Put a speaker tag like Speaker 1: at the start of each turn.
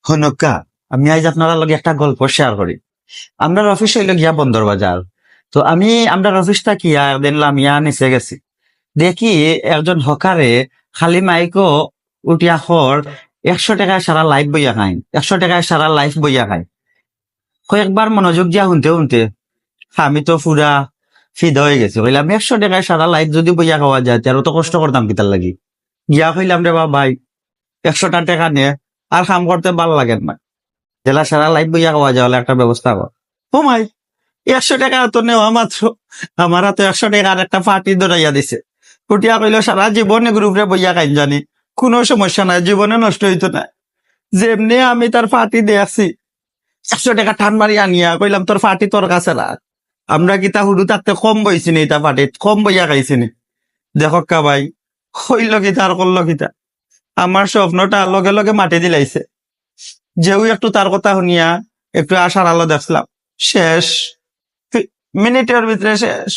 Speaker 1: হনকা আমি আজ আপনারা লগে একটা গল্প শেয়ার করি। আমরা অফিস হইল গিয়া বন্দর বাজার। তো আমরা অফিসটা কি দেখলাম ইয়া নিচে গেছি, দেখি একজন হকারে খালি মাইকো উঠিয়া খর 100 টাকায় সারা লাইফ বইয়া খাই, 100 টাকায় সারা লাইফ বইয়া খাই। কয়েকবার মনোযোগ দিয়া শুনতে শুনতে আমি তো পুরা ফিদা হয়ে গেছি। কইলাম 100 টাকায় সারা লাইফ যদি বইয়া খাওয়া যায় তার তো কষ্ট করতাম কিতার লাগি। গিয়া কইলাম রে ভাই 100 টাকা নিয়ে আর কাম করতে ভালো লাগে না, জেলা সারা লাইফ বইয়া খাওয়া যায় একটা ব্যবস্থা কর। ও মাই, 100 টাকা তো নেওয়া মাত্র আমার হাতে 100 টাকার একটা পার্টি ধরাইয়া দিছে। কুটিয়া কইল সারা জীবনে গ্রুপে বইয়া খাইন জানি, কোনো সমস্যা নাই, জীবনে নষ্ট হইতো না। যেমনি আমি তার পার্টি দেখছি 100 টাকা টান মারি আনিয়া কইলাম তোর পার্টি তোর কাছে রাখ। আমরা কি তা হুডু থাকতে কম বইছি নি, তা পার্টি কম বইয়া খাইছি নি। দেখো কা ভাই, হইল কিতা আর করলো কিতা, আমার স্বপ্নটা লগে লগে মাটি দিলাইছে। যেও একটু তার কথা শুনিয়া একটু আশার আলো দেখলাম, শেষ, মিনিটের ভিতরে শেষ।